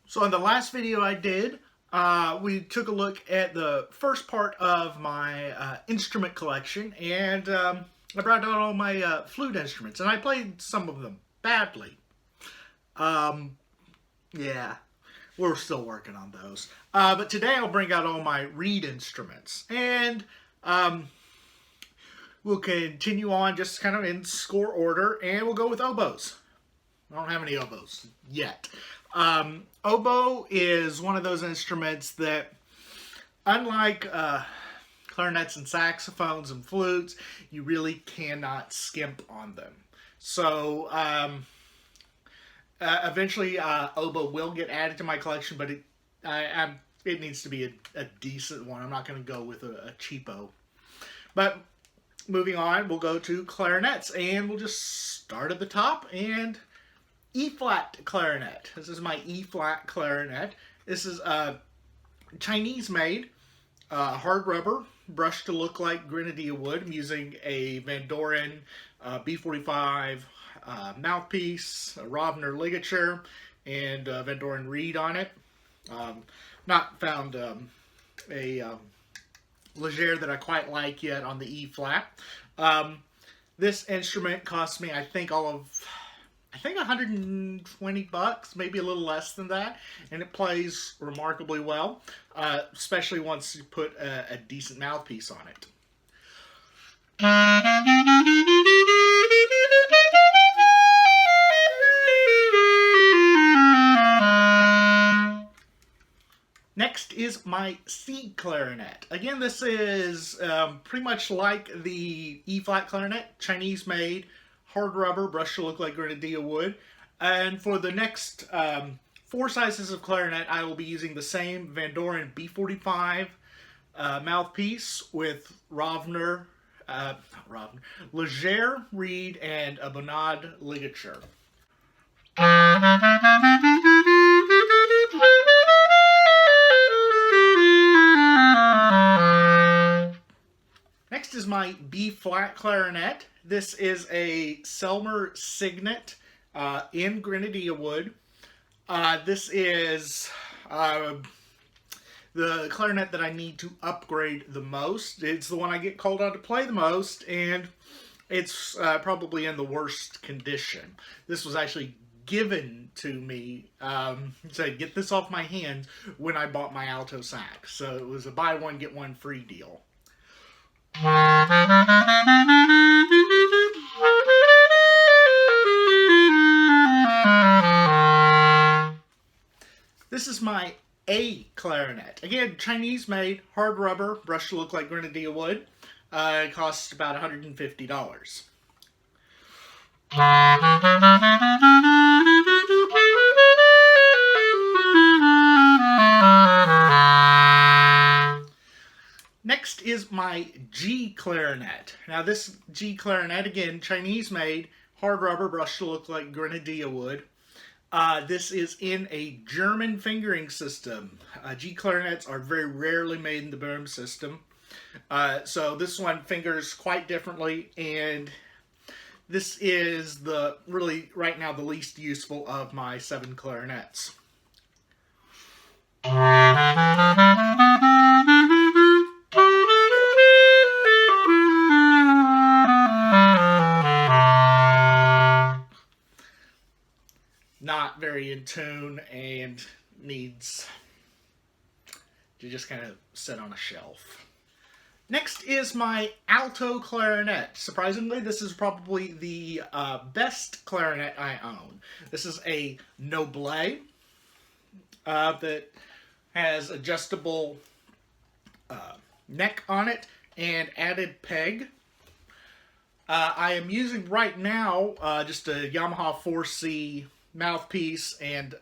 So in the last video I did, we took a look at the first part of my instrument collection, and I brought out all my flute instruments, and I played some of them badly. Um, yeah, we're still working on those. But today I'll bring out all my reed instruments, and we'll continue on just kind of in score order, and we'll go with oboes. I don't have any oboes yet. Oboe is one of those instruments that, unlike clarinets and saxophones and flutes, you really cannot skimp on them. So eventually oboe will get added to my collection, but it needs to be a decent one. I'm not going to go with a cheapo. But moving on, we'll go to clarinets, and we'll just start at the top and E-flat clarinet. This is my E-flat clarinet. This is Chinese made, hard rubber, brushed to look like grenadilla wood. I'm using a Van Doren B45 mouthpiece, a Rovner ligature, and Van Doren reed on it. Not found a Leger that I quite like yet on the E-flat. This instrument cost me, I think 120 bucks, maybe a little less than that, and it plays remarkably well, especially once you put a decent mouthpiece on it. Next is my C clarinet. Again, this is pretty much like the E-flat clarinet, Chinese made, hard rubber, brushed to look like grenadilla wood. And for the next 4 sizes of clarinet, I will be using the same Van Doren B45 mouthpiece with Rovner, Leger reed, and a Bonad ligature. Next is my B-flat clarinet. This is a Selmer Signet in grenadilla wood. This is the clarinet that I need to upgrade the most. It's the one I get called on to play the most, and it's probably in the worst condition. This was actually given to me, said get this off my hands, when I bought my alto sax. So it was a buy one get one free deal. This is my A clarinet. Again, Chinese made, hard rubber, brushed to look like grenadilla wood. It costs about $150. Next is my G clarinet. Now this G clarinet, again, Chinese made, hard rubber, brushed to look like grenadilla wood. This is in a German fingering system. G clarinets are very rarely made in the Böhm system. So this one fingers quite differently, and this is really right now the least useful of my 7 clarinets. Not very in tune and needs to just kind of sit on a shelf. Next is my alto clarinet. Surprisingly, this is probably the best clarinet I own. This is a Noble that has adjustable neck on it and added peg. I am using right now just a Yamaha 4C mouthpiece and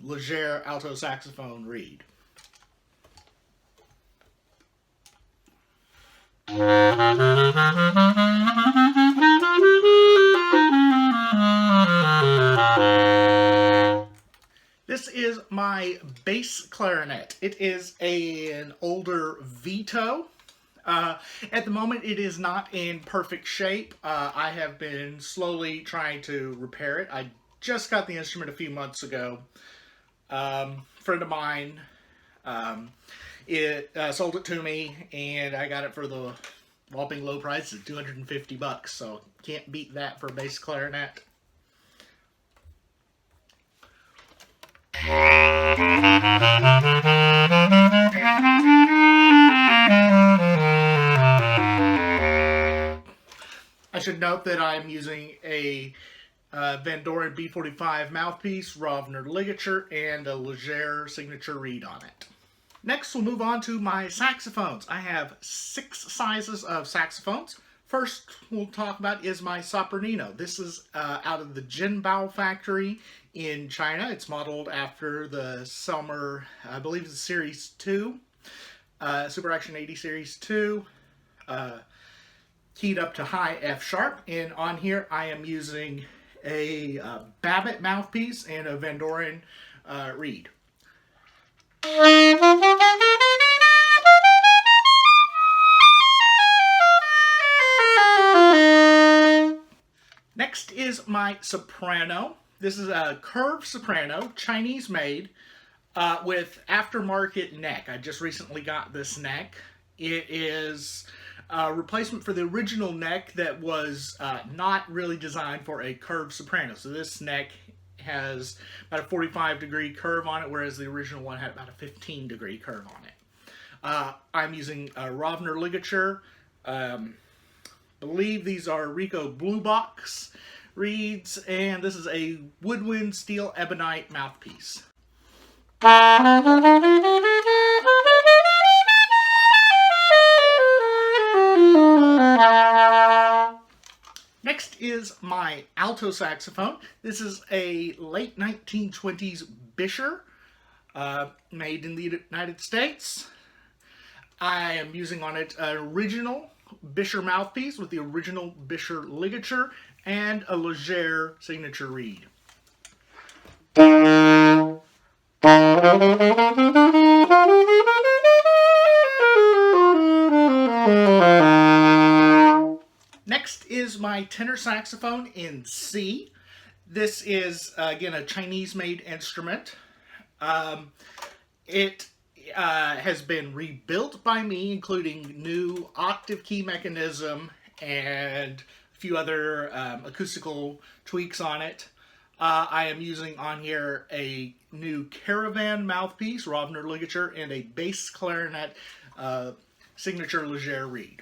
Leger alto saxophone reed. This is my bass clarinet. It is an older Vito. At the moment, it is not in perfect shape. I have been slowly trying to repair it. I just got the instrument a few months ago. Friend of mine it sold it to me, and I got it for the whopping low price of $250. So can't beat that for a bass clarinet. I should note that I'm using a Van Doren B45 mouthpiece, Rovner ligature, and a Leger signature reed on it. Next, we'll move on to my saxophones. I have 6 sizes of saxophones. First we'll talk about is my Sopranino. This is out of the Jinbao factory in China. It's modeled after the Selmer, I believe it's Series 2, Super Action 80 Series 2, keyed up to high F sharp. And on here I am using a Babbitt mouthpiece and a Van Doren reed. Next is my soprano. This is a curved soprano, Chinese made, with aftermarket neck. I just recently got this neck. It is a replacement for the original neck that was not really designed for a curved soprano. So this neck has about a 45-degree curve on it, whereas the original one had about a 15-degree curve on it. I'm using a Rovner ligature. Believe these are Rico Blue Box reeds, and this is a woodwind steel ebonite mouthpiece. Next is my alto saxophone. This is a late 1920s Bisher, made in the United States. I am using on it an original Bisher mouthpiece with the original Bisher ligature and a Leger signature reed. Next is my tenor saxophone in C. This is, again, a Chinese-made instrument. It has been rebuilt by me, including new octave key mechanism and a few other acoustical tweaks on it. I am using on here a new Caravan mouthpiece, Rovner ligature, and a bass clarinet signature Leger reed.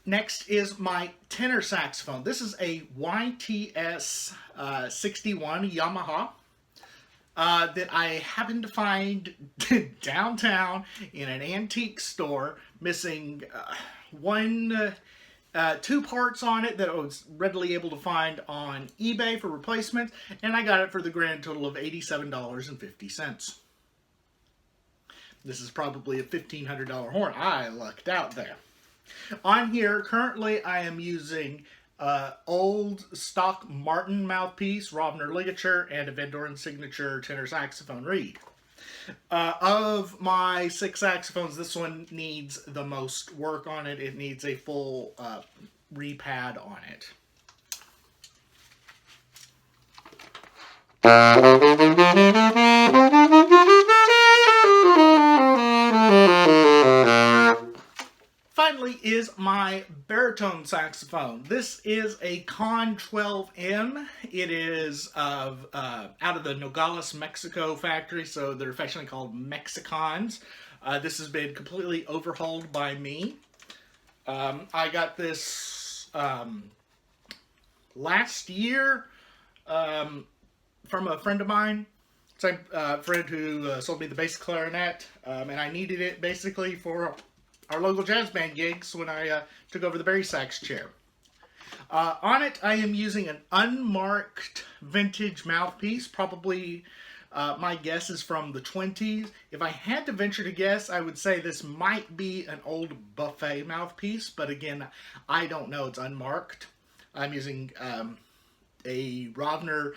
Next is my tenor saxophone. This is a YTS 61 Yamaha that I happened to find downtown in an antique store, missing two parts on it that I was readily able to find on eBay for replacement, and I got it for the grand total of $87.50. This is probably a $1,500 horn. I lucked out there. On here, currently, I am using old stock Martin mouthpiece, Rovner ligature, and a Van Doren signature tenor saxophone reed. Of my 6 saxophones, this one needs the most work on it. It needs a full repad on it. Finally is my baritone saxophone. This is a Con 12M. It is out of the Nogales, Mexico factory, so they're affectionately called Mexicans. This has been completely overhauled by me. I got this last year from a friend of mine, same friend who sold me the bass clarinet, and I needed it basically for our local jazz band gigs when I took over the Barry Sax chair. On it, I am using an unmarked vintage mouthpiece. Probably, my guess is from the 20s. If I had to venture to guess, I would say this might be an old buffet mouthpiece, but again, I don't know. It's unmarked. I'm using a Rovner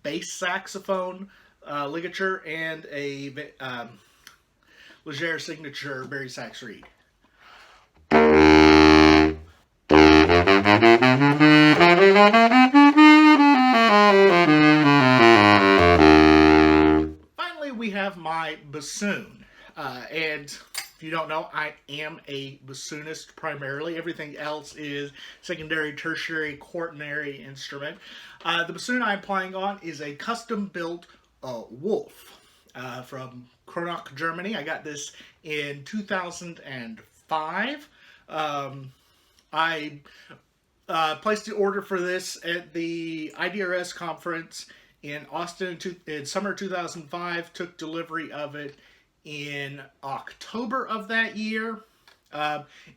bass saxophone ligature and a Leger signature Barry Sax reed. Finally, we have my bassoon. And if you don't know, I am a bassoonist primarily. Everything else is secondary, tertiary, quaternary instrument. The bassoon I'm playing on is a custom-built Wolf from Kronach, Germany. I got this in 2005. I placed the order for this at the IDRS conference in Austin in summer 2005. Took delivery of it in October of that year,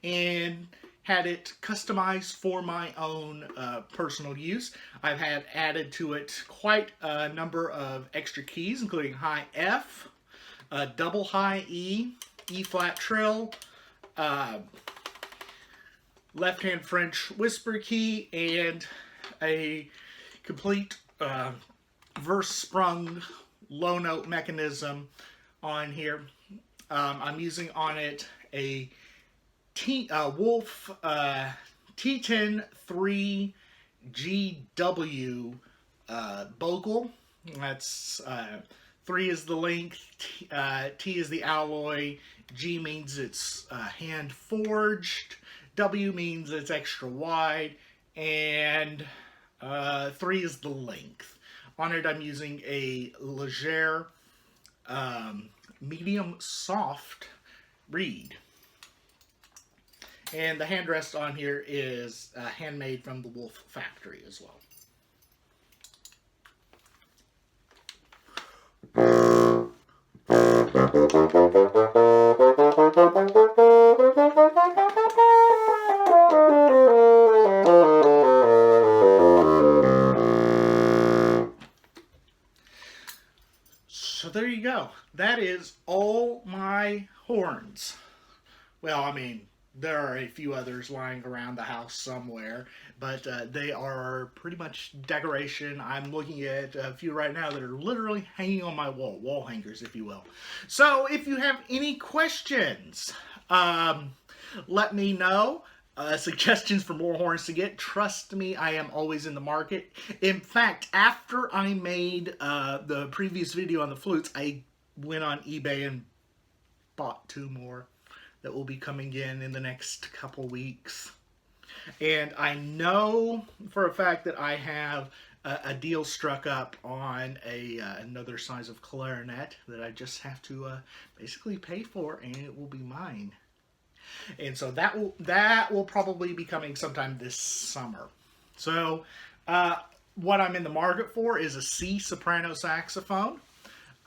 and had it customized for my own personal use. I've had added to it quite a number of extra keys, including high F, double high E, E flat trill, left-hand French whisper key, and a complete verse-sprung low note mechanism on here. I'm using on it a Wolf T10 3GW bogle. That's 3 is the length, T is the alloy, G means it's hand forged, W means it's extra wide, and 3 is the length. On it, I'm using a Leger medium soft reed. And the handrest on here is handmade from the Wolf factory as well. So there you go. That is all my horns. Well, I mean, there are a few others lying around the house somewhere, but they are pretty much decoration. I'm looking at a few right now that are literally hanging on my wall hangers, if you will. So if you have any questions, let me know. Suggestions for more horns to get. Trust me, I am always in the market. In fact, after I made the previous video on the flutes, I went on eBay and bought 2 more that will be coming in the next couple weeks. And I know for a fact that I have a deal struck up on another size of clarinet that I just have to basically pay for, and it will be mine. And so that will probably be coming sometime this summer. So what I'm in the market for is a C soprano saxophone,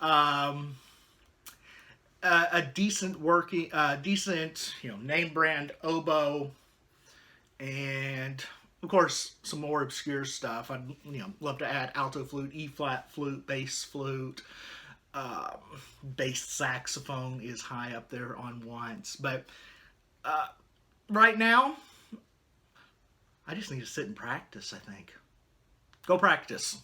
a decent working, decent name brand oboe, and of course some more obscure stuff. I'd love to add alto flute, E flat flute, bass flute. Bass saxophone is high up there on wants, but right now, I just need to sit and practice, I think. Go practice.